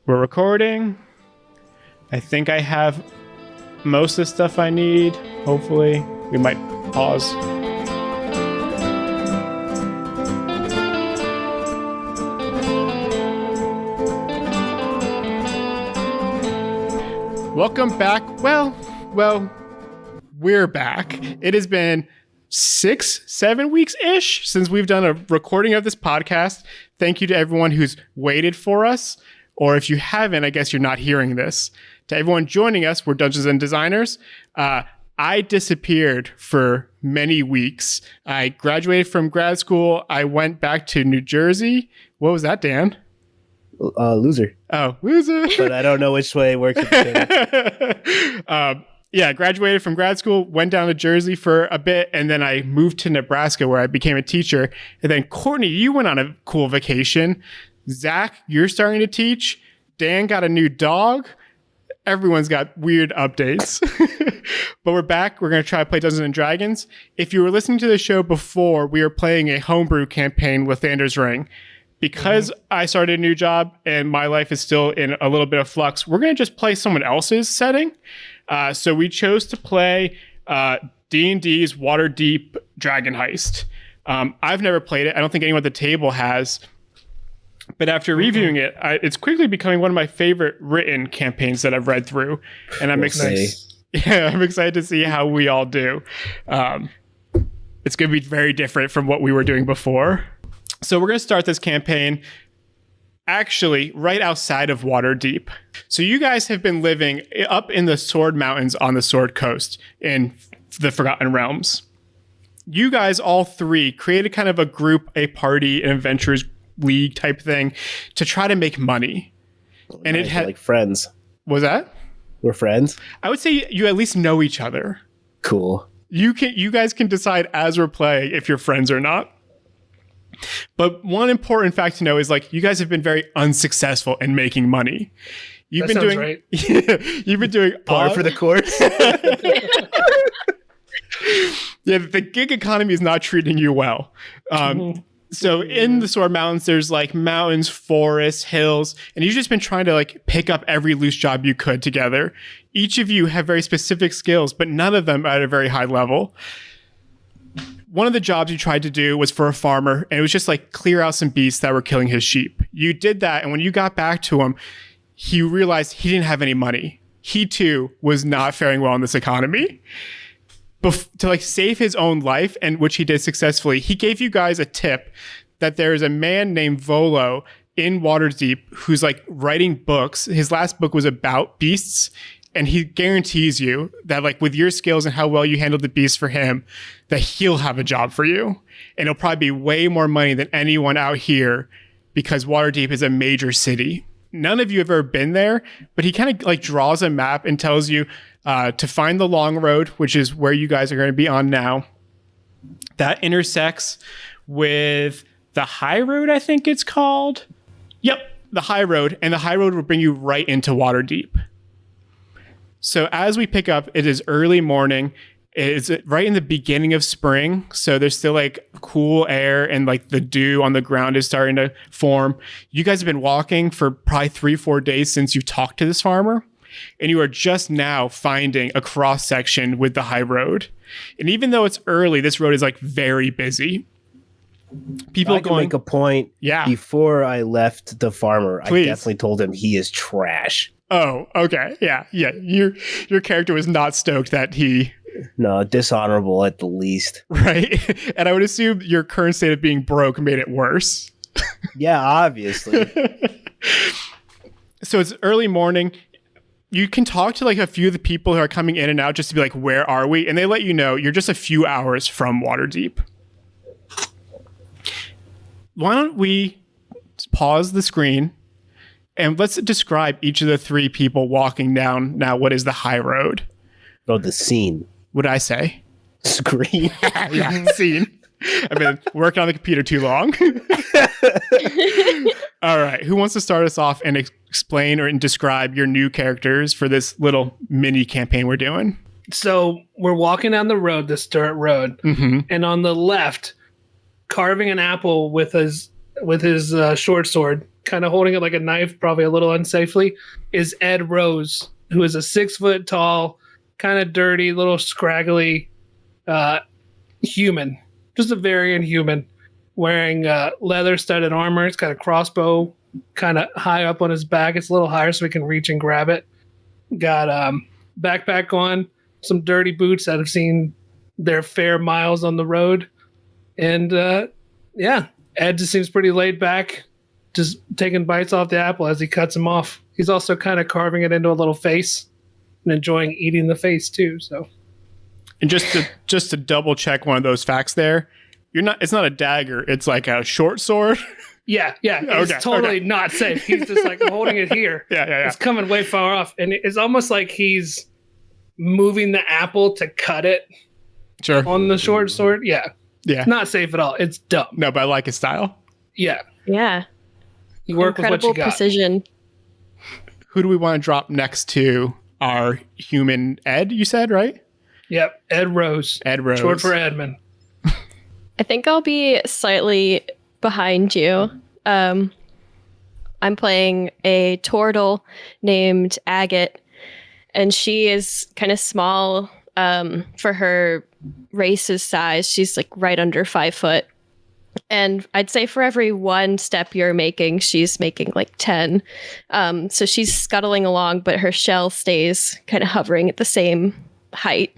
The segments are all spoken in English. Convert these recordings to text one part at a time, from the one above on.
We're recording. I think I have most of the stuff I need. Hopefully, we might pause. Welcome back. Well, we're back. It has been 6-7 weeks-ish since we've done a recording of this podcast. Thank you to everyone who's waited for us. Or if you haven't, I guess you're not hearing this. To everyone joining us, we're Dungeons and Designers. I disappeared for many weeks. I graduated from grad school. I went back to New Jersey. What was that, Dan? Loser. Oh, loser. But I don't know which way it works. Yeah, graduated from grad school, went down to Jersey for a bit, and then I moved to Nebraska where I became a teacher. And then Courtney, you went on a cool vacation. Zach, you're starting to teach. Dan got a new dog. Everyone's got weird updates. But we're back. We're going to try to play Dungeons and Dragons. If you were listening to the show before, we were playing a homebrew campaign with Thander's Ring. Because I started a new job and my life is still in a little bit of flux, we're going to just play someone else's setting. So we chose to play D&D's Waterdeep Dragon Heist. I've never played it. I don't think anyone at the table has. But after reviewing it, it's quickly becoming one of my favorite written campaigns that I've read through. And I'm excited. Yeah, I'm excited to see how we all do. It's going to be very different from what we were doing before. So we're going to start this campaign actually right outside of Waterdeep. So you guys have been living up in the Sword Mountains on the Sword Coast in the Forgotten Realms. You guys, all three, created kind of a group, a party, an adventurers league type thing to try to make money. And it had like friends. Was that? We're friends? I would say you at least know each other. Cool. You guys can decide as we're playing if you're friends or not. But one important fact to know is like you guys have been very unsuccessful in making money. You've been doing right. You've been doing par for the course. Yeah, the gig economy is not treating you well. So in the Sword Mountains, there's like mountains, forests, hills, and you've just been trying to like pick up every loose job you could together. Each of you have very specific skills, but none of them at a very high level. One of the jobs you tried to do was for a farmer, and it was just like clear out some beasts that were killing his sheep. You did that, and when you got back to him, he realized he didn't have any money. He too was not faring well in this economy. To like save his own life, and which he did successfully, he gave you guys a tip that there is a man named Volo in Waterdeep who's like writing books. His last book was about beasts, and he guarantees you that like with your skills and how well you handled the beasts for him, that he'll have a job for you. And it'll probably be way more money than anyone out here because Waterdeep is a major city. None of you have ever been there, but he kind of like draws a map and tells you to find the long road, which is where you guys are going to be on now. That intersects with the high road, I think it's called. Yep, the high road. And the high road will bring you right into Waterdeep. So as we pick up, it is early morning. It's right in the beginning of spring. So there's still like cool air and like the dew on the ground is starting to form. You guys have been walking for probably 3-4 days since you talked to this farmer. And you are just now finding a cross section with the high road. And even though it's early, this road is like very busy. People can make a point. Yeah. Before I left the farmer, Please. I definitely told him he is trash. Oh, okay. Yeah. Your character was not stoked that he... No, dishonorable at the least. Right. And I would assume your current state of being broke made it worse. Yeah, obviously. So it's early morning. You can talk to like a few of the people who are coming in and out just to be like, where are we? And they let you know you're just a few hours from Waterdeep. Why don't we pause the screen and let's describe each of the three people walking down now what is the high road. Oh, the scene. What did I say? Screen. Yeah, scene. I've been working on the computer too long. All right. Who wants to start us off and explain or describe your new characters for this little mini campaign we're doing? So we're walking down the road, this dirt road, and on the left, carving an apple with his short sword kind of holding it like a knife, probably a little unsafely, is Ed Rose, who is a 6 foot tall, kind of dirty, little scraggly human. Just a very inhuman, wearing leather studded armor. It's got a crossbow kind of high up on his back. It's a little higher so he can reach and grab it. Got backpack on, some dirty boots that have seen their fair miles on the road. And Ed just seems pretty laid back, just taking bites off the apple as he cuts him off. He's also kind of carving it into a little face and enjoying eating the face too. So, and just to double check one of those facts there, it's not a dagger, it's like a short sword. Yeah, it's totally not safe. He's just like holding it here. Yeah. It's coming way far off, and it's almost like he's moving the apple to cut it. Sure. On the short sword. Yeah. Not safe at all. It's dumb. No, but I like his style. Yeah. You work with what you got. Precision. Who do we want to drop next to our human Ed, you said, right? Yep. Ed Rose. Short for Edmund. I think I'll be slightly behind you. I'm playing a turtle named Agate, and she is kind of small for her race's size. She's like right under 5 foot. And I'd say for every one step you're making, she's making like 10. So she's scuttling along, but her shell stays kind of hovering at the same height.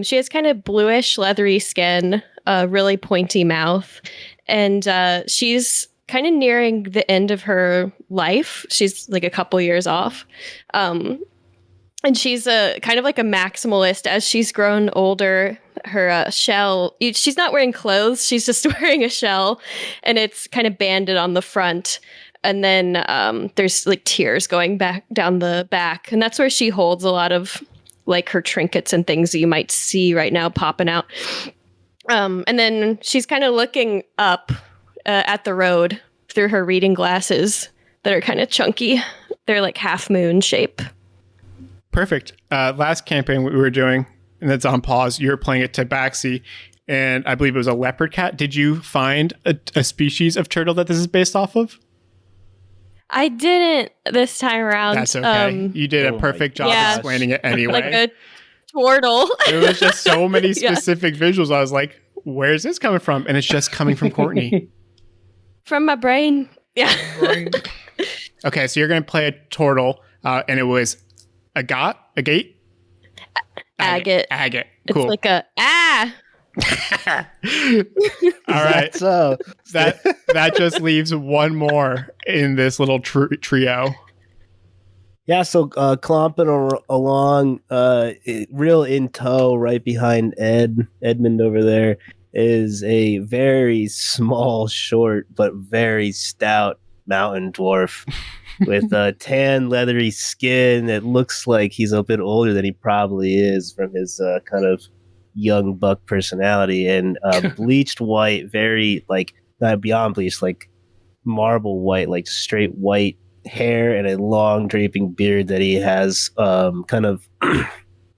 She has kind of bluish, leathery skin, a really pointy mouth, and she's kind of nearing the end of her life. She's like a couple years off. And she's a kind of like a maximalist. As she's grown older, her shell, she's not wearing clothes. She's just wearing a shell, and it's kind of banded on the front. And then there's like tears going back down the back. And that's where she holds a lot of like her trinkets and things that you might see right now popping out. And then she's kind of looking up at the road through her reading glasses that are kind of chunky. They're like half moon shape. Perfect. Last campaign we were doing, and that's on pause, you were playing at Tabaxi, and I believe it was a leopard cat. Did you find a species of turtle that this is based off of? I didn't this time around. That's okay. You did a perfect job explaining it anyway. Like a turtle. There was just so many specific visuals. I was like, where's this coming from? And it's just coming from Courtney. From my brain. Yeah. Okay, so you're going to play a turtle, and it was Agate? Agate. Cool. It's like a All right. So that just leaves one more in this little trio. Yeah, so clomping along, real in tow, right behind Edmund over there, is a very small, short, but very stout mountain dwarf with a tan, leathery skin. It looks like he's a bit older than he probably is from his kind of young buck personality, and bleached white, very like not beyond bleached, like marble white, like straight white hair, and a long draping beard that he has kind of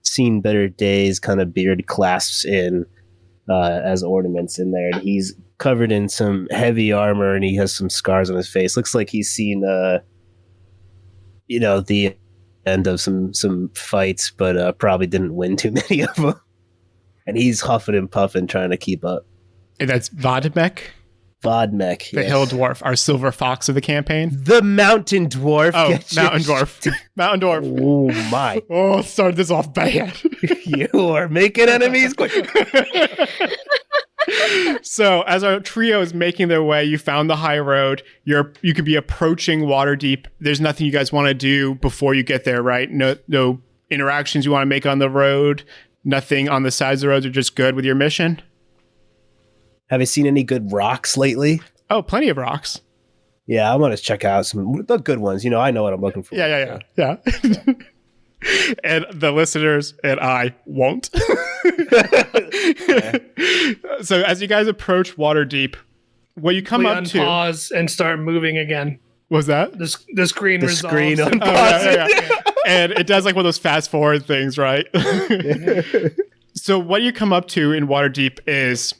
seen better days kind of beard clasps in as ornaments in there, and he's covered in some heavy armor, and he has some scars on his face. Looks like he's seen the end of some fights, but probably didn't win too many of them. And he's huffing and puffing, trying to keep up. And that's Vodmek? Vodmek, the hill dwarf, our silver fox of the campaign. The mountain dwarf. Oh, mountain dwarf. Mountain dwarf. Oh, my. Oh, started this off bad. You are making enemies quick. So, as our trio is making their way, you found the high road. You could be approaching Waterdeep. There's nothing you guys want to do before you get there, right? No interactions you want to make on the road. Nothing on the sides of the roads are just good with your mission. Have you seen any good rocks lately? Oh, plenty of rocks. Yeah, I want to check out some the good ones. I know what I'm looking for. Yeah. And the listeners and I won't. So as you guys approach Waterdeep, what you come up to, pause and start moving again. Was that the screen? The resolves screen and- unpause. Yeah. And it does like one of those fast forward things, right? So what you come up to in Waterdeep is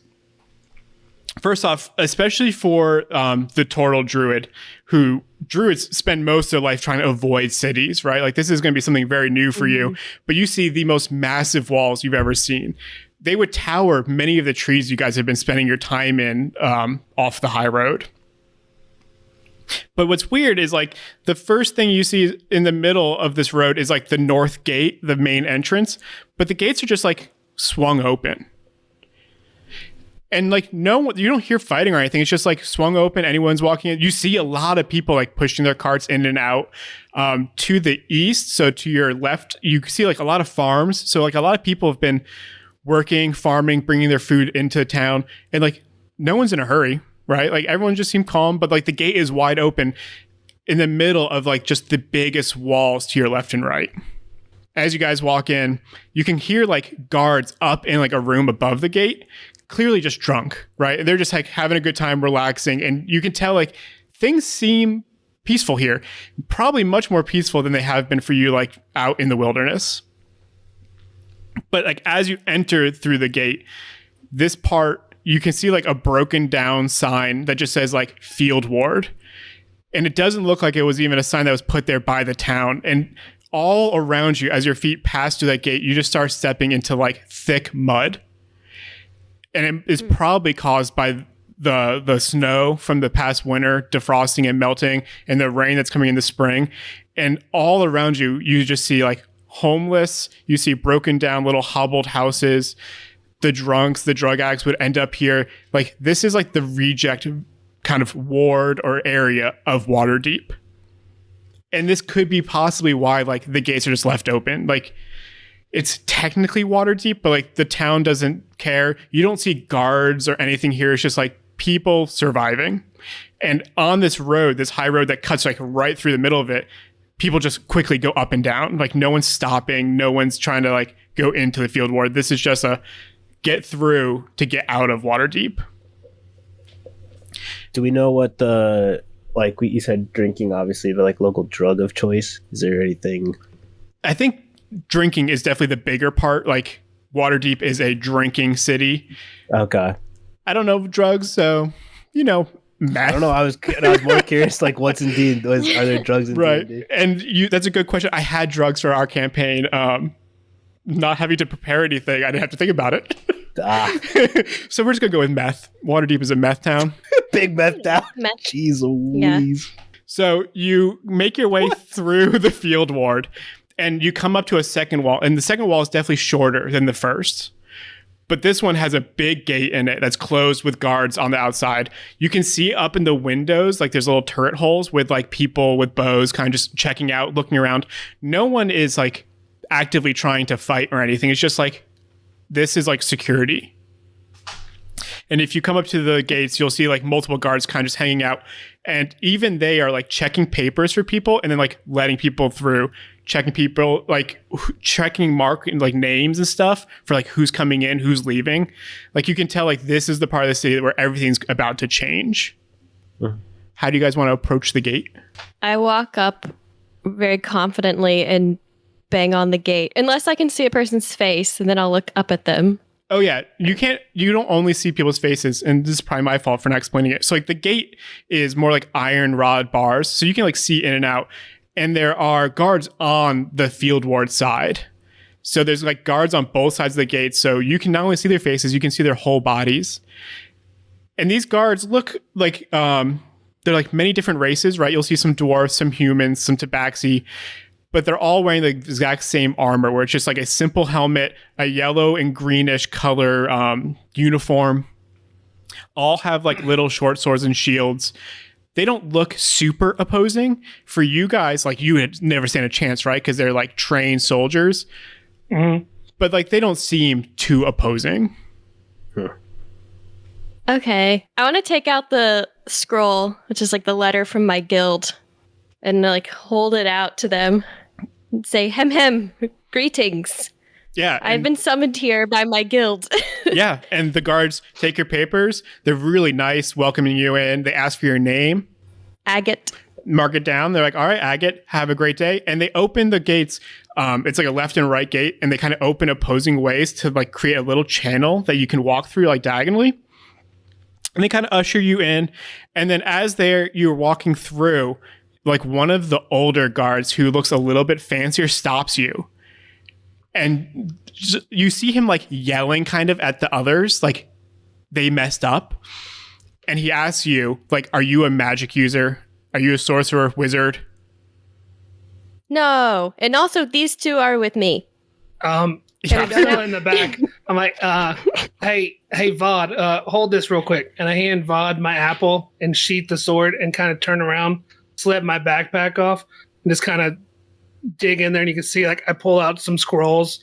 first off, especially for the Tortle Druid, who Druids spend most of their life trying to avoid cities, right? Like this is going to be something very new for you, but you see the most massive walls you've ever seen. They would tower many of the trees you guys have been spending your time in off the high road. But what's weird is like the first thing you see in the middle of this road is like the north gate, the main entrance, but the gates are just like swung open. And like you don't hear fighting or anything. It's just like swung open. Anyone's walking in. You see a lot of people like pushing their carts in and out. To the east, so to your left, you see like a lot of farms. So like a lot of people have been working, farming, bringing their food into town, and like no one's in a hurry. Right? Like everyone just seemed calm, but like the gate is wide open in the middle of like just the biggest walls to your left and right. As you guys walk in, you can hear like guards up in like a room above the gate, clearly just drunk, right? They're just like having a good time, relaxing. And you can tell like things seem peaceful here, probably much more peaceful than they have been for you like out in the wilderness. But like as you enter through the gate, this part, you can see like a broken down sign that just says like field ward. And it doesn't look like it was even a sign that was put there by the town. And all around you, as your feet pass through that gate, you just start stepping into like thick mud. And it is probably caused by the snow from the past winter defrosting and melting, and the rain that's coming in the spring. And all around you, you just see like homeless, you see broken down little hobbled houses. The drunks, the drug addicts would end up here. Like this is like the reject kind of ward or area of Waterdeep. And this could be possibly why like the gates are just left open. Like it's technically Waterdeep, but like the town doesn't care. You don't see guards or anything here. It's just like people surviving. And on this road, this high road that cuts like right through the middle of it, people just quickly go up and down. Like no one's stopping. No one's trying to like go into the field ward. This is just a get through to get out of Waterdeep. Do we know what the, like you said drinking obviously, but like local drug of choice? Is there anything? I think drinking is definitely the bigger part. Like Waterdeep is a drinking city. Okay. I don't know drugs, so meth. I don't know. I was more curious. Like, what's indeed? Are there drugs in right? D&D? And that's a good question. I had drugs for our campaign. Not having to prepare anything, I didn't have to think about it. So we're just gonna go with meth. Waterdeep is a meth town. Big meth town. Meth. Jeez Louise. Yeah. So you make your way through the field ward, and you come up to a second wall, and the second wall is definitely shorter than the first. But this one has a big gate in it that's closed with guards on the outside. You can see up in the windows, like there's little turret holes with like people with bows kind of just checking out, looking around. No one is like actively trying to fight or anything. It's just like, this is like security. And if you come up to the gates, you'll see like multiple guards kind of just hanging out. And even they are like checking papers for people and then like letting people through, checking people, like checking like names and stuff for like who's coming in, who's leaving. Like you can tell like this is the part of the city where everything's about to change. How do you guys want to approach the gate? I walk up very confidently and bang on the gate, unless I can see a person's face, and then I'll look up at them. Oh yeah, you don't only see people's faces, and this is probably my fault for not explaining it. So like the gate is more like iron rod bars, so you can like see in and out, and there are guards on the field ward side. So there's like guards on both sides of the gate, so you can not only see their faces, you can see their whole bodies. And these guards look like they're like many different races, right? You'll see some dwarves, some humans, some tabaxi, but they're all wearing the exact same armor, where it's just like a simple helmet, a yellow and greenish color uniform. All have like little short swords and shields. They don't look super opposing. For you guys, like you would never stand a chance, right? Because they're like trained soldiers. Mm-hmm. But like they don't seem too opposing. Okay. I want to take out the scroll, which is like the letter from my guild, and like hold it out to them. Say, hem, greetings. Yeah. I've been summoned here by my guild. Yeah. And the guards take your papers. They're really nice, welcoming you in. They ask for your name. Agate. Mark it down. They're like, all right, Agate, have a great day. And they open the gates. It's like a left and right gate. And they kind of open opposing ways to like create a little channel that you can walk through like diagonally. And they kind of usher you in. And then as you're walking through, like one of the older guards who looks a little bit fancier stops you. And you see him like yelling kind of at the others, like they messed up. And he asks you, like, are you a magic user? Are you a sorcerer, wizard? No. And also, these two are with me. I'm still in the back. I'm like, hey, Vod, hold this real quick. And I hand Vod my apple and sheath the sword and kind of turn around, slip my backpack off, and just kind of dig in there. And you can see, like, I pull out some scrolls,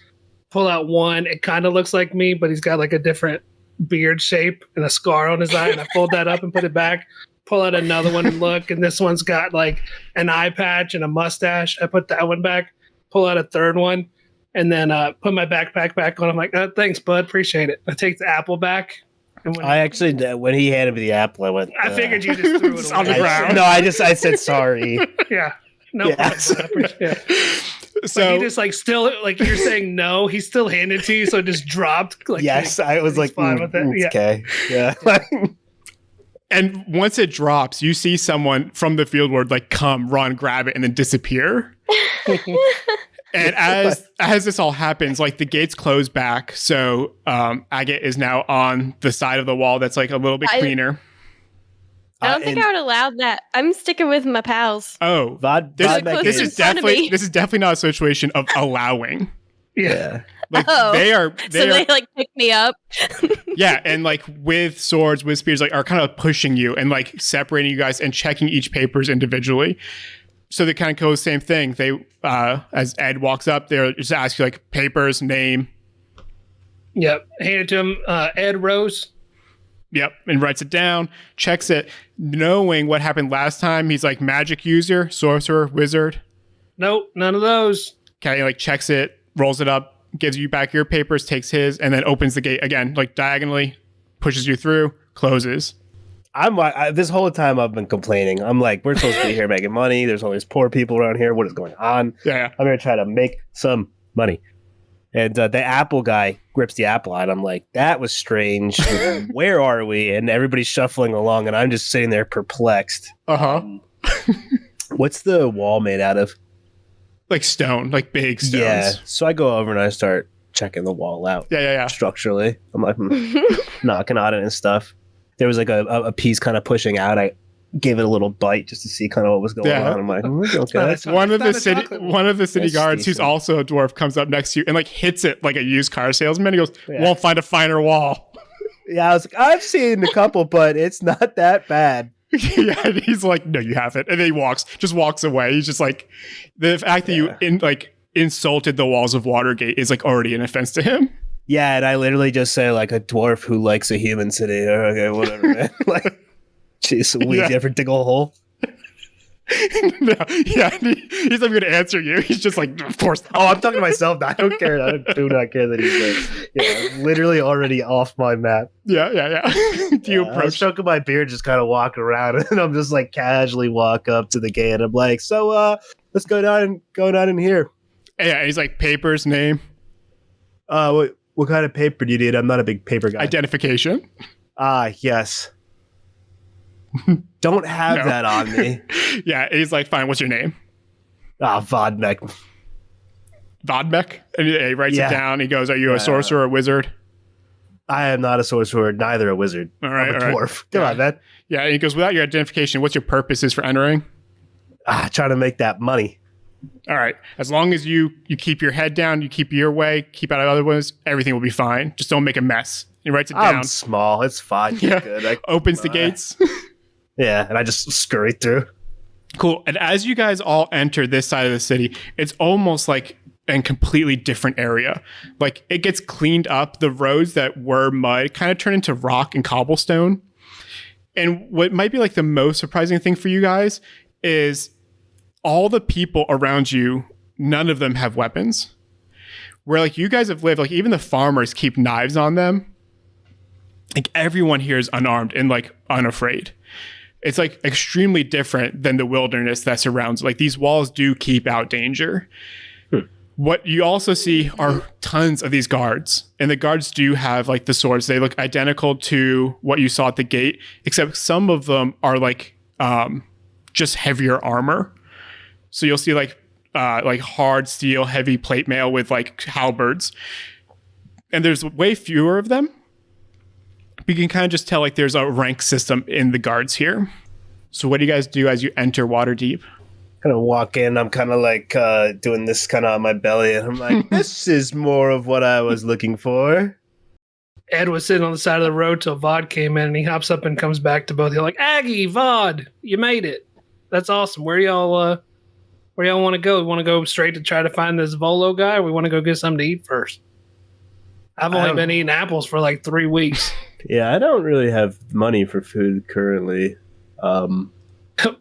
pull out one. It kind of looks like me, but he's got like a different beard shape and a scar on his eye. And I fold that up and put it back. Pull out another one and look, and this one's got like an eye patch and a mustache. I put that one back, pull out a third one, and then put my backpack back on. I'm like, thanks, bud, appreciate it. I take the apple back. And when he handed me the apple, I went. I figured you just threw it away. On the ground. I said sorry. Yeah, no problem. I appreciate it. So he just like still like you're saying no, he still handed it to you, so it just dropped. Like, yes, I was like, fine with it. Okay, yeah. And once it drops, you see someone from the field ward like come, run, grab it, and then disappear. And as this all happens, like the gates close back, so Agate is now on the side of the wall that's like a little bit cleaner. I don't think I would allow that. I'm sticking with my pals. Oh, this is definitely not a situation of allowing. Yeah. Like they like pick me up. Yeah, and like with swords, with spears, like are kind of pushing you and like separating you guys and checking each papers individually. So they kind of go the same thing. They as Ed walks up, they just ask you like papers, name. Yep. Hand it to him. Ed Rose. Yep, and writes it down, checks it, knowing what happened last time. He's like magic user, sorcerer, wizard. Nope, none of those. Okay, like checks it, rolls it up, gives you back your papers, takes his, and then opens the gate again, like diagonally, pushes you through, closes. This whole time I've been complaining. I'm like, we're supposed to be here making money. There's always poor people around here. What is going on? Yeah. I'm here to try to make some money. And the apple guy grips the apple out. I'm like, that was strange. Where are we? And everybody's shuffling along, and I'm just sitting there perplexed. What's the wall made out of? Like stone, like big stones. Yeah. So I go over and I start checking the wall out. Yeah. Structurally. I'm like, knocking on it and stuff. There was like a piece kind of pushing out. I gave it a little bite just to see kind of what was going on. I'm like, okay. One of the city guards, who's also a dwarf, comes up next to you and like hits it like a used car salesman. He goes, "Won't find a finer wall." Yeah, I was like, I've seen a couple, but it's not that bad. Yeah, and he's like, "No, you haven't." And then he walks away. He's just like, the fact that you insulted the walls of Watergate is like already an offense to him. Yeah, and I literally just say like a dwarf who likes a human city. Okay, whatever, man. Like, jeez, you ever dig a hole? No, yeah, he's not going to answer you. He's just like, of course not. Oh, I'm talking to myself. I don't care. I do not care that he's like, literally already off my map. Yeah. Do you approach? I'm stroking my beard, just kind of walk around, and I'm just like casually walk up to the gate. And I'm like, so let's go down in here. Yeah, he's like, papers, name. What kind of paper do you need? I'm not a big paper guy. Identification. Yes. Don't have that on me. Yeah, he's like, fine, what's your name? Vodmek. Vodmek? And he writes it down. He goes, are you a sorcerer or a wizard? I am not a sorcerer, neither a wizard. All right, I'm a dwarf. Come on, man. Yeah, and he goes, without your identification, what's your purposes for entering? Trying to make that money. All right. As long as you keep your head down, you keep your way, keep out of other ones, everything will be fine. Just don't make a mess. He writes it down. I'm small. It's fine. Yeah. Good. Opens the gates. Yeah, and I just scurry through. Cool. And as you guys all enter this side of the city, it's almost like a completely different area. Like it gets cleaned up. The roads that were mud kind of turn into rock and cobblestone. And what might be like the most surprising thing for you guys is all the people around you, none of them have weapons. Where like you guys have lived, like even the farmers keep knives on them. Like everyone here is unarmed and like unafraid. It's like extremely different than the wilderness that surrounds. Like these walls do keep out danger. What you also see are tons of these guards, and the guards do have like the swords. They look identical to what you saw at the gate, except some of them are like just heavier armor. So you'll see like hard steel, heavy plate mail with like halberds, and there's way fewer of them. But you can kind of just tell like there's a rank system in the guards here. So what do you guys do as you enter Waterdeep? Kind of walk in. I'm kind of like doing this kind of on my belly, and I'm like, this is more of what I was looking for. Ed was sitting on the side of the road till Vod came in, and he hops up and comes back to both. He's like, Aggie, Vod, you made it. That's awesome. Where y'all want to go? We want to go straight to try to find this Volo guy, or we want to go get something to eat first? I've only been eating apples for like 3 weeks. Yeah, I don't really have money for food currently.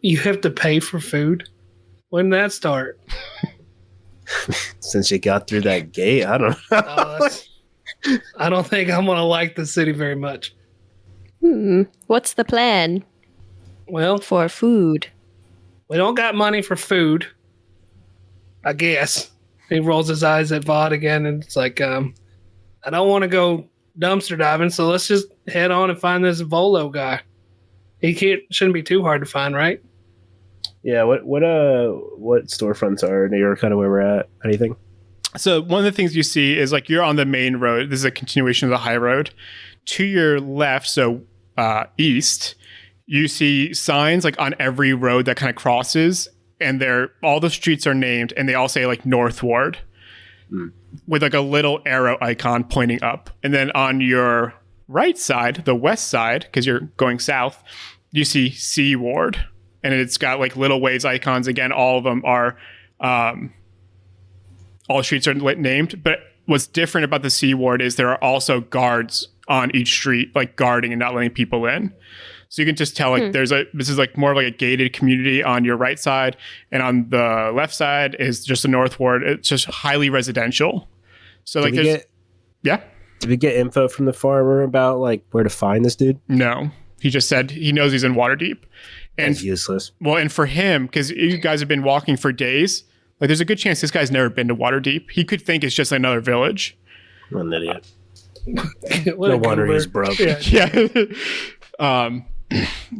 You have to pay for food? When did that start? Since you got through that gate, I don't know. I don't think I'm going to like the city very much. What's the plan? Well, for food? We don't got money for food, I guess. He rolls his eyes at Vod again, and it's like, I don't want to go dumpster diving, so let's just head on and find this Volo guy. Shouldn't be too hard to find, right? Yeah, what storefronts are near kind of where we're at? Anything? So one of the things you see is like you're on the main road. This is a continuation of the high road. To your left, so east, you see signs like on every road that kind of crosses, and all the streets are named, and they all say like Northward with like a little arrow icon pointing up. And then on your right side, the west side, because you're going south, you see Seaward. And it's got like little waves icons. Again, all of them are, all streets are named. But what's different about the Seaward is there are also guards on each street, like guarding and not letting people in. So you can just tell like this is like more of like a gated community on your right side. And on the left side is just the Northward. It's just highly residential. So like yeah. Did we get info from the farmer about like where to find this dude? No. He just said he knows he's in Waterdeep. And that's useless. Well, and for him, because you guys have been walking for days, like there's a good chance this guy's never been to Waterdeep. He could think it's just another village. What an idiot. No wonder he's broke. Yeah.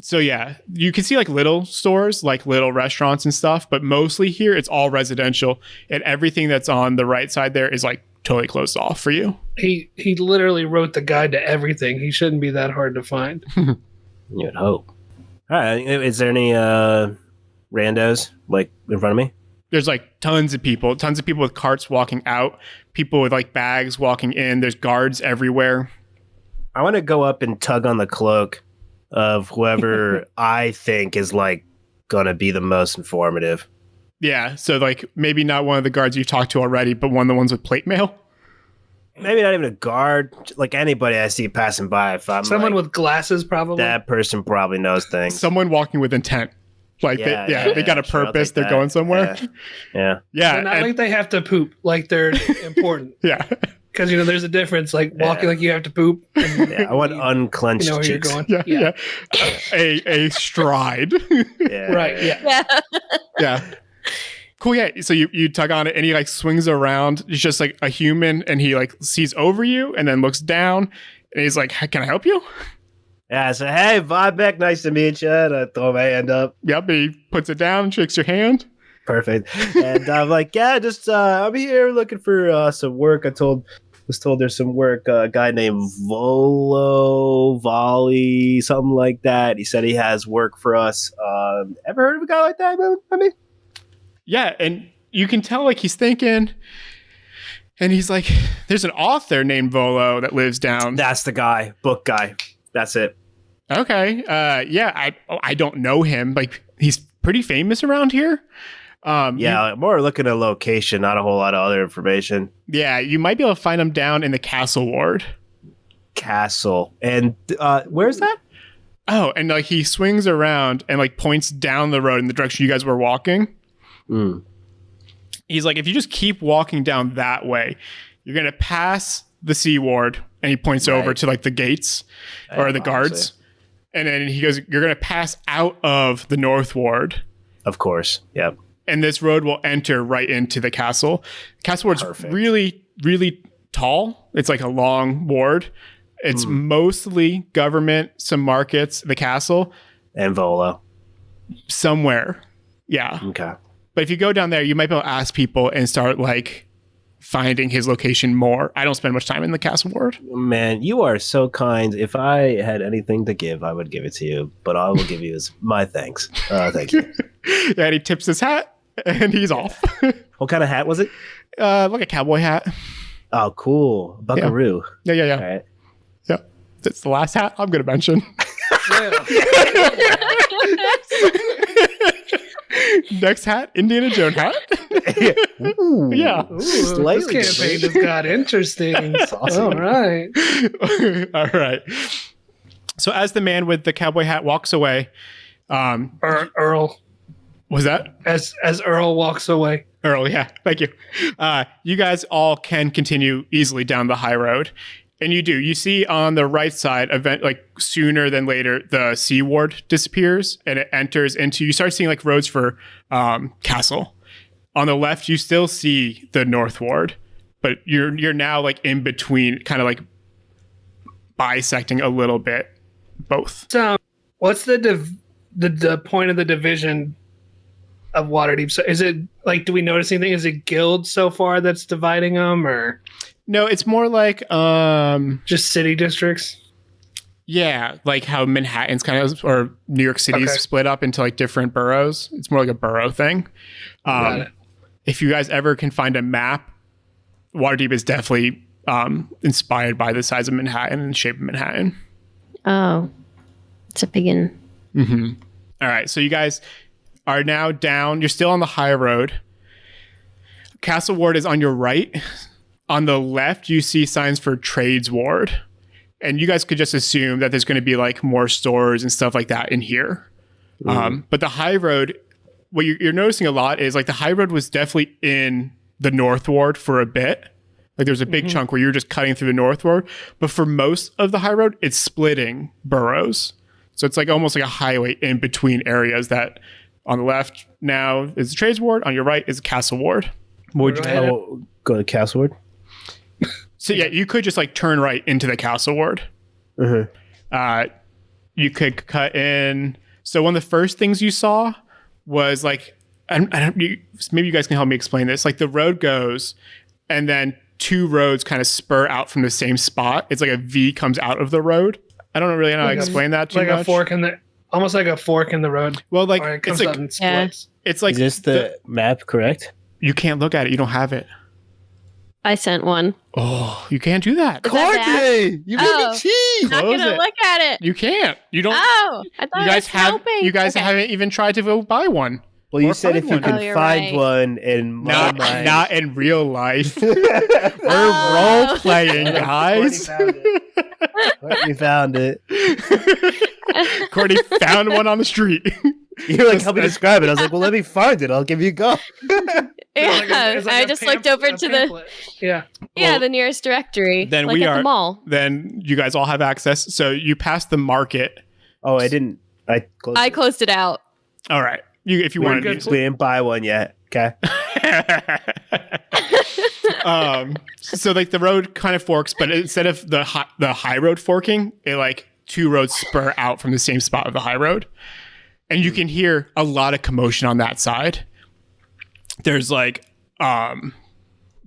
So yeah, you can see like little stores, like little restaurants and stuff, but mostly here it's all residential, and everything that's on the right side there is like totally closed off for you. He literally wrote the guide to everything. He shouldn't be that hard to find. You'd hope. All right. Is there any randos like in front of me? There's like tons of people with carts walking out, people with like bags walking in. There's guards everywhere. I want to go up and tug on the cloak of whoever I think is like gonna be the most informative. Yeah. So like maybe not one of the guards you talked to already, but one of the ones with plate mail. Maybe not even a guard, like anybody I see passing by. If I'm someone like, with glasses, probably. That person probably knows things. Someone walking with intent. Like they got a purpose. They're going somewhere. Yeah. They're not like they have to poop. Like they're important. Yeah. Because there's a difference. Like walking like you have to poop. Yeah, I want unclenched where cheeks. you're going. Yeah. A stride. Yeah. Right. Yeah. Yeah. Cool, yeah. So you tug on it, and he like swings around. He's just like a human, and he like sees over you, and then looks down, and he's like, "Can I help you?" Yeah. I say, "Hey, Vodbeck, nice to meet you." And I throw my hand up. Yep. He puts it down, shakes your hand. Perfect. And I'm like, "Yeah, just I'm here looking for some work." Was told there's some work. A guy named Volley, something like that. He said he has work for us. Ever heard of a guy like that? I mean. Yeah, and you can tell like he's thinking, and he's like, "There's an author named Volo that lives down." That's the guy, book guy. That's it. Okay. Yeah, I don't know him. Like he's pretty famous around here. More looking at location, not a whole lot of other information. Yeah, you might be able to find him down in the Castle Ward. Castle, and where's that? Oh, and like he swings around and like points down the road in the direction you guys were walking. He's like, if you just keep walking down that way, you're gonna pass the Sea Ward, and he points over to like the gates or the guards, and then he goes, you're gonna pass out of the North Ward. Of course, yep. and this road will enter right into the castle. Castle ward's Perfect. really, really tall. It's like a long ward. It's mostly government, some markets, the castle, And Volo. somewhere. Yeah. Okay. But if you go down there, you might be able to ask people and start like finding his location more. I don't spend much time in the castle ward. Man, you are so kind. If I had anything to give, I would give it to you. But I will give you my thanks. Thank you. Yeah, and he tips his hat and he's off. What kind of hat was it? Like a cowboy hat. Oh, cool. Buckaroo. Yeah. All right. Yeah. That's the last hat I'm going to mention. Next hat, Indiana Jones hat. Ooh, Yeah. Ooh, Slightly this campaign just got interesting. awesome. All right. All right. So as the man with the cowboy hat walks away, Earl, was that as Earl walks away. Earl? Yeah. Thank you. You guys all can continue easily down the high road. And you do. You see on the right side, like sooner than later, the sea ward disappears and it enters into. You start seeing like roads for castle. On the left, you still see the north ward, but you're now like in between, kind of like bisecting a little bit both. So, what's the point of the division of Waterdeep? So, is it like, do we notice anything? Is it guilds so far that's dividing them, or No, it's more like just city districts? yeah, like how Manhattan's kind of, or New York City's Okay. split up into like different boroughs. It's more like a borough thing. Got it. If you guys ever can find a map, Waterdeep is definitely inspired by the size of Manhattan and shape of Manhattan. Oh, it's a biggin. All right, so you guys are now down. You're still on the high road. Castle Ward is on your right. On the left, you see signs for Trades Ward. And you guys could just assume that there's going to be like more stores and stuff like that in here. But the high road, what you're noticing a lot is like the high road was definitely in the North Ward for a bit. Like there was a big chunk where you were just cutting through the North Ward. But for most of the high road, it's splitting boroughs. So it's like almost like a highway in between areas that on the left now is the Trades Ward. On your right is the Castle Ward. What would you Right. Oh, go to Castle Ward. So yeah, you could just like turn right into the Castle Ward. You could cut in. So one of the first things you saw was like, maybe you guys can help me explain this. Like the road goes, and then two roads kind of spur out from the same spot. It's like a V comes out of the road. I don't really know how to explain that too Like much. a fork in the, almost like a fork in the road. Well, like Or it it's comes like out and splits. it's like Is this the map correct? you can't look at it. You don't have it. I sent one. Oh, you can't do that. Is that bad? You made me cheat. Not Close gonna it. look at it. You can't. You don't. Oh, I thought You I guys was have. helping. You guys Okay. haven't even tried to go buy one. Well, you Or said find if you one. can Oh, you're find right. one in my mind. Not in real life. We're Oh. role playing, guys. You found it. Courtney found one on the street. You're like, help me describe it. I was like, well, let me find it. I'll give you a go. Yeah, It's like I a just looked over a to the pamphlet. Yeah. Well, the nearest directory. then like we at are- the mall. Then you guys all have access. So you pass the market. Oh, I didn't. I closed I it. closed it out. All right. If you We're want to good. use We didn't buy one yet. Okay. so like the road kind of forks, but instead of the high road forking, it like two roads spur out from the same spot of the high road. And you can hear a lot of commotion on that side. There's like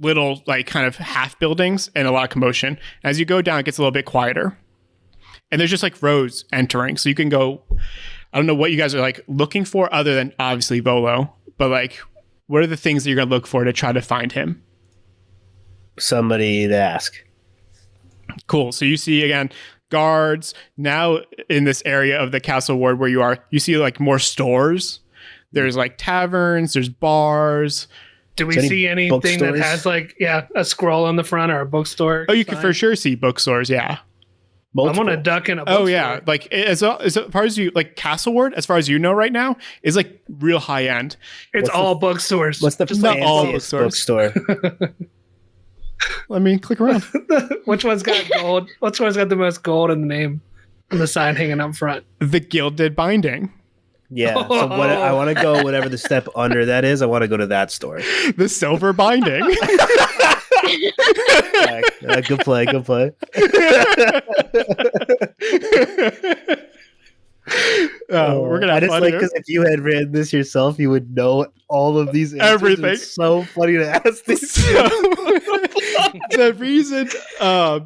little like kind of half buildings and a lot of commotion. As you go down, it gets a little bit quieter. And there's just like roads entering. So you can go, I don't know what you guys are like looking for other than obviously Volo, but like what are the things that you're going to look for to try to find him? Somebody to ask. Cool. So you see again guards now in this area of the castle ward where you are. You see like more stores. There's like taverns. There's bars. Do we Is any see anything that bookstores? has like a scroll on the front or a bookstore? Oh, you can sign? for sure see bookstores. Yeah. I'm gonna duck in a bookstore. Oh yeah. Like as far as you like castle ward, as far as you know right now, is like real high end. It's What's all bookstores. What's the Just not all fanciest bookstores. bookstore? Let me click around. Which one's got gold? Which one's got the most gold in the name on the sign hanging up front? The Gilded Binding. Yeah. So what I want to go, whatever the step under that is, I want to go to that store. The silver binding. Good play. Good play. We're gonna. I Have just fun like here. because if you had written this yourself, you would know all of these answers. Everything. It's so funny to ask these. The reason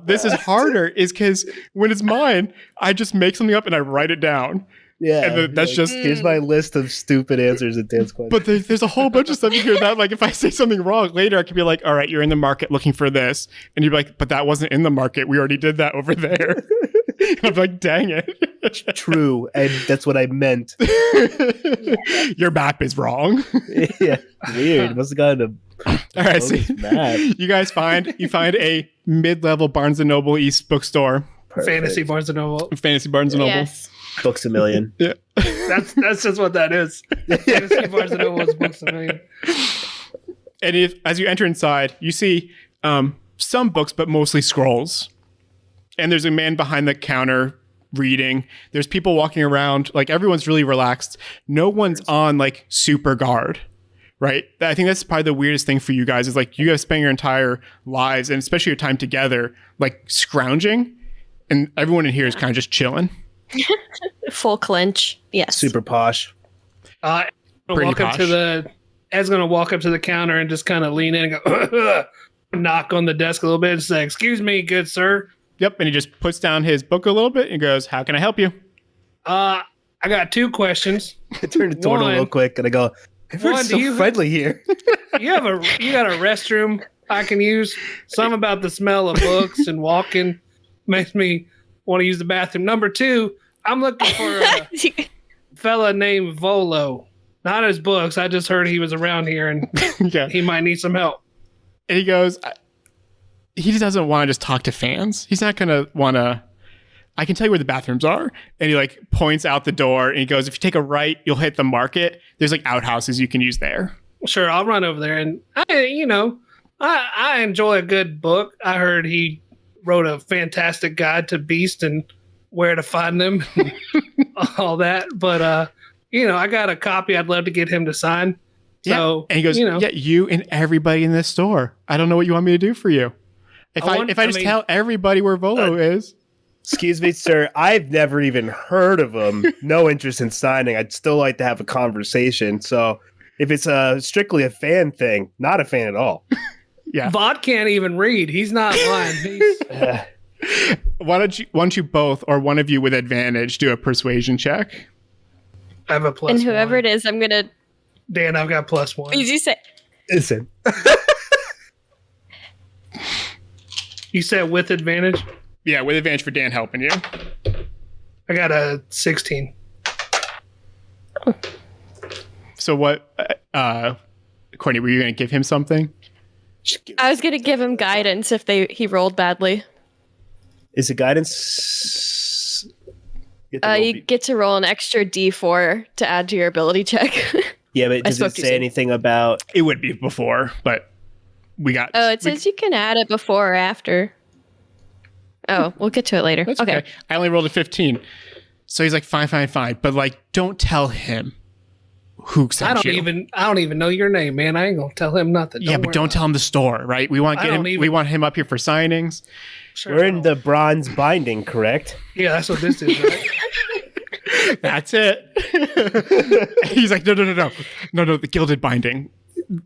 this is harder is because when it's mine, I just make something up and I write it down. Yeah, And that's just. here's my list of stupid answers at Dan's question. But there's a whole bunch of stuff in here that, like, if I say something wrong later, I could be like, all right, you're in the market looking for this. And you'd be like, but that wasn't in the market. We already did that over there. I'm like, dang it. True, and that's what I meant. Your map is wrong. Yeah, weird. Must have gotten All right, so map. you guys find a mid-level Barnes & Noble East bookstore. Fantasy Barnes and Noble. Fantasy Barnes & Noble. Yes. Books a million. Yeah. That's just what that is. Fantasy Barnes and Noble is books a million. And as you enter inside, you see some books, but mostly scrolls. And there's a man behind the counter reading. There's people walking around. Like, everyone's really relaxed. No one's on, like, super guard, right? I think that's probably the weirdest thing for you guys is, like, you guys spend your entire lives, and especially your time together, like, scrounging. And everyone in here is kind of just chilling. Full clinch. Yes. Super posh. Pretty Ed's gonna walk up to the counter and just kind of lean in and go knock on the desk a little bit and say, "Excuse me, good sir." Yep, and he just puts down his book a little bit and goes, "How can I help you?" I got 2 questions. I turned to Tortle real quick and I go, "Everyone's so friendly here." You got a restroom I can use? Something about the smell of books and walking makes me want to use the bathroom. Number 2, I'm looking for a fella named Volo. Not his books. I just heard he was around here and Yeah. he might need some help. And he goes, he just doesn't want to just talk to fans. He's not going to want to, I can tell you where the bathrooms are. And he, like, points out the door and he goes, if you take a right, you'll hit the market. There's, like, outhouses you can use there. Sure, I'll run over there. And I enjoy a good book. I heard he wrote a fantastic guide to beasts and where to find them, all that. But, I got a copy I'd love to get him to sign. So, yeah. And he goes, yeah, you and everybody in this store. I don't know what you want me to do for you. If I just tell everybody where Volo is. Excuse me, sir. I've never even heard of him. No interest in signing. I'd still like to have a conversation. So if it's strictly a fan thing, not a fan at all. Yeah. Vod can't even read. He's not lying. Why don't you both, or one of you with advantage, do a persuasion check? I have a plus. And whoever 1. it is, I'm going to... Dan, I've got +1. Did you say... Listen. You said with advantage? Yeah, with advantage for Dan helping you. I got a 16. So what, Courtney, were you going to give him something? I was going to give him guidance if he rolled badly. Is it guidance? You get to roll an extra D4 to add to your ability check. Yeah, but does it say anything about... It would be before, but we got... Oh, it says you can add it before or after. Oh, we'll get to it later. That's okay. I only rolled a 15. So he's like, fine. But, like, don't tell him who sent you. I don't even know your name, man. I ain't gonna tell him nothing. Don't tell him the store, right? We want we want him up here for signings. Sure, we're in the bronze binding, correct? Yeah, that's what this is, right? That's it. He's like, no, the gilded binding.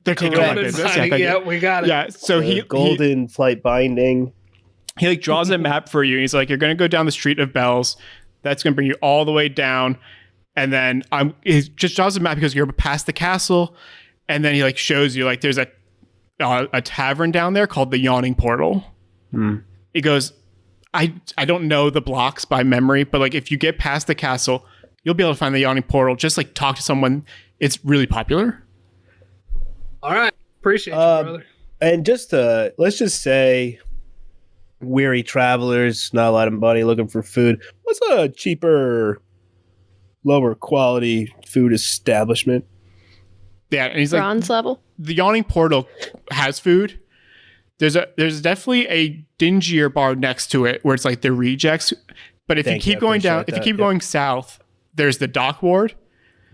They're taking all my business. Yeah, we got it. Yeah, so golden flight binding. He like draws a map for you. He's like, you're going to go down the Street of Bells. That's going to bring you all the way down. And then he just draws a map because you're past the castle. And then he like shows you like there's a tavern down there called the Yawning Portal. He goes, I don't know the blocks by memory, but like if you get past the castle, you'll be able to find the Yawning Portal. Just like talk to someone. It's really popular. All right. Appreciate you, brother. And just let's just say weary travelers, not a lot of money, looking for food. What's a cheaper, lower quality food establishment? Yeah, and he's bronze level. The Yawning Portal has food. There's definitely a dingier bar next to it where it's like the rejects. But if you keep going down, if you keep going south, there's the Dock Ward.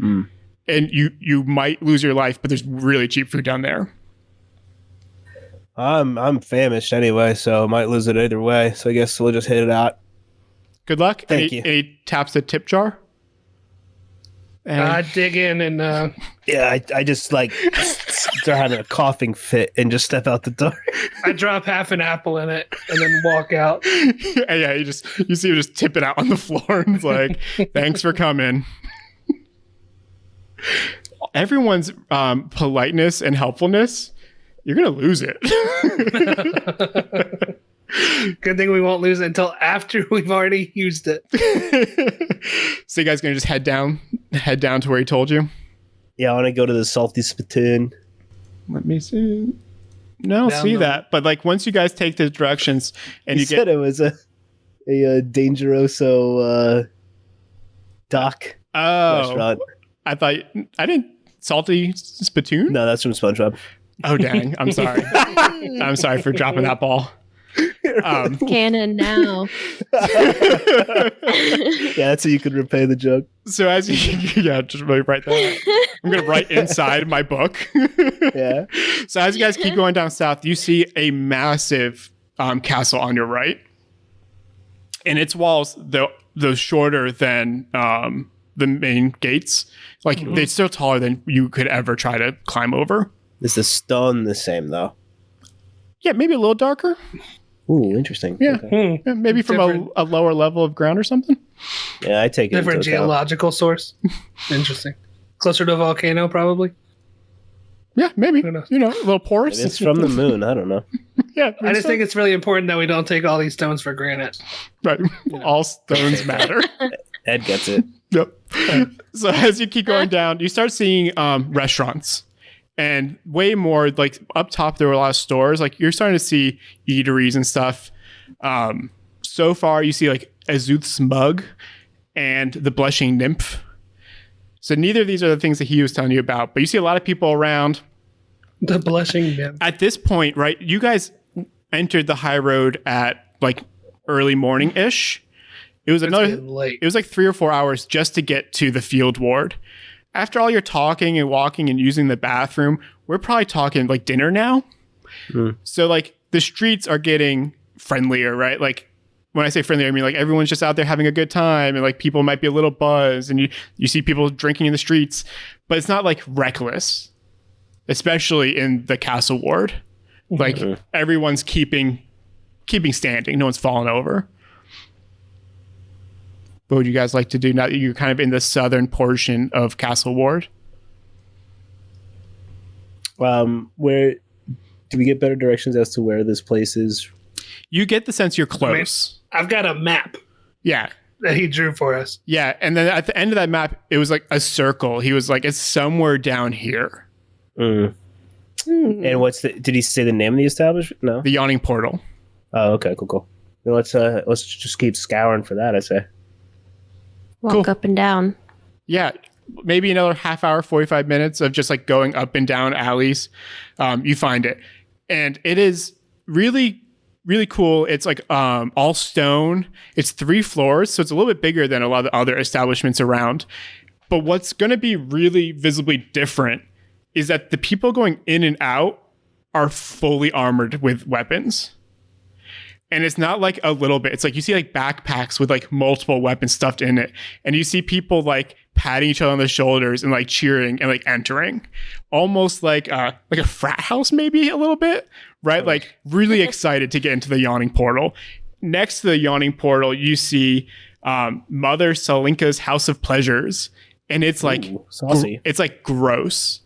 Mm. And you might lose your life, but there's really cheap food down there. I'm famished anyway, so I might lose it either way. So I guess we'll just hit it out. Good luck. Thank you. And he taps the tip jar. And I dig in and Yeah, I just like start having a coughing fit and just step out the door. I drop half an apple in it and then walk out. yeah, you see him just tip it out on the floor and it's like, thanks for coming. Everyone's politeness and helpfulness, you're gonna lose it. Good thing we won't lose it until after we've already used it. So you guys gonna just head down to where he told you? Yeah, I want to go to the salty spittoon. Let me see. No, Down see the- that. But like once you guys take the directions and You you said get it was a Dangeroso dock restaurant. I thought I didn't salty spittoon. No, that's from SpongeBob. Oh dang! I'm sorry. I'm sorry for dropping that ball. Canon now. Yeah, that's so you could repay the joke. So as you just really write that. I'm gonna write inside my book. Yeah. So as you guys keep going down south, you see a massive castle on your right, and its walls though shorter than the main gates. Like they're still taller than you could ever try to climb over. Is the stone the same though? Yeah, maybe a little darker. Ooh, interesting. Yeah. Okay. Yeah, maybe from Different. a lower level of ground or something. Yeah, I take it Different into account. geological source. Interesting. Closer to a volcano, probably. Yeah, maybe. Who knows? A little porous. It's from the moon. I don't know. Yeah, I just think it's really important that we don't take all these stones for granted. right. All stones matter. Ed gets it. Yep. So as you keep going down, you start seeing restaurants, and way more like up top. There were a lot of stores. Like you're starting to see eateries and stuff. So far, you see like Azuth's mug and the blushing nymph. So neither of these are the things that he was telling you about, but you see a lot of people around. The blushing nymph. At this point, right? You guys entered the high road at like early morning ish. It was another. getting late. It was like 3 or 4 hours just to get to the field ward. After all your talking and walking and using the bathroom, we're probably talking like dinner now. So like the streets are getting friendlier, right? Like when I say friendlier, I mean like everyone's just out there having a good time and like people might be a little buzzed and you see people drinking in the streets, but it's not like reckless, especially in the castle ward. Like everyone's keeping standing. No one's falling over. What would you guys like to do now that you're kind of in the southern portion of Castle Ward? Where do we get better directions as to where this place is? You get the sense you're close. I've got a map Yeah. that he drew for us. Yeah. And then at the end of that map, it was like a circle. He was like, it's somewhere down here. And did he say the name of the establishment? No. The Yawning Portal. Oh, okay, cool. Then let's just keep scouring for that, I say. Walk Cool. up and down. Yeah. Maybe another half hour, 45 minutes of just like going up and down alleys. You find it. And it is really, really cool. It's like all stone. It's 3 floors. So it's a little bit bigger than a lot of the other establishments around. But what's going to be really visibly different is that the people going in and out are fully armored with weapons. And it's not like a little bit. It's like you see like backpacks with like multiple weapons stuffed in it. And you see people like patting each other on the shoulders and like cheering and like entering. Almost like a frat house maybe a little bit, right? Like really excited to get into the Yawning Portal. Next to the Yawning Portal, you see Mother Salinka's House of Pleasures. And it's like saucy. it's like gross,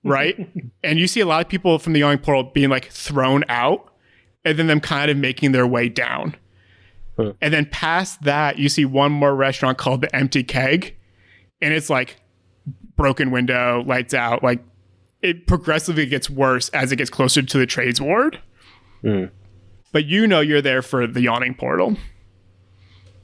right? And you see a lot of people from the Yawning Portal being like thrown out. And then them kind of making their way down. And then past that, you see one more restaurant called the Empty Keg. And it's like broken window, lights out. Like it progressively gets worse as it gets closer to the trades ward. But you're there for the Yawning Portal.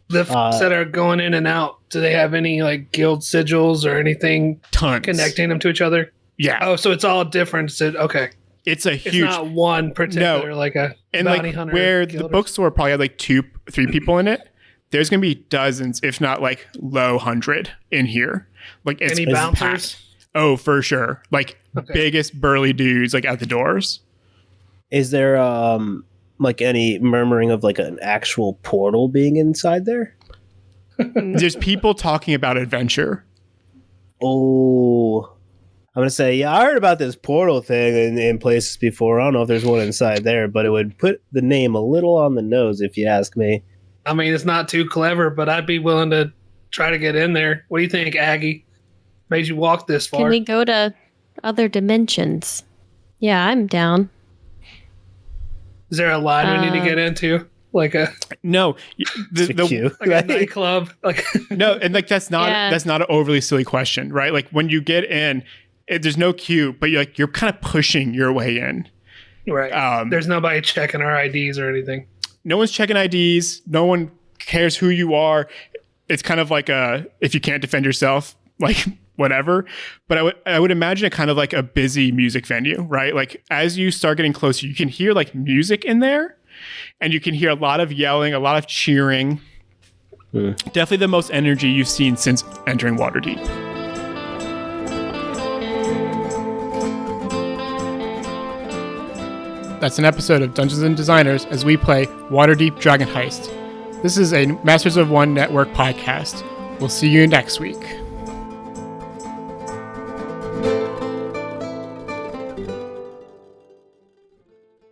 The folks that are going in and out, do they have any like guild sigils or anything Tons. connecting them to each other? Yeah. Oh, so it's all different. So, okay. It's a It's huge. not one particular, like a And bounty like hunter. where guild the or bookstore probably had like 2-3 people in it, there's going to be dozens, if not like low 100 in here. Like it's Any bouncers? packed. Oh, for sure. Like biggest burly dudes like at the doors. Is there like any murmuring of like an actual portal being inside there? There's people talking about adventure. Oh, I'm gonna say, yeah, I heard about this portal thing in places before. I don't know if there's one inside there, but it would put the name a little on the nose if you ask me. I mean, it's not too clever, but I'd be willing to try to get in there. What do you think, Aggie? Made you walk this far. Can we go to other dimensions? Yeah, I'm down. Is there a line we need to get into? Like a No, like a nightclub? Like no, and like that's not an overly silly question, right? Like when you get in, there's no queue, but you're kind of pushing your way in. Right. There's nobody checking our IDs or anything. No one's checking IDs. No one cares who you are. It's kind of like if you can't defend yourself, like whatever. But I would imagine it kind of like a busy music venue, right? Like as you start getting closer, you can hear like music in there, and you can hear a lot of yelling, a lot of cheering. Definitely the most energy you've seen since entering Waterdeep. That's an episode of Dungeons & Designers as we play Waterdeep Dragon Heist. This is a Masters of One Network podcast. We'll see you next week.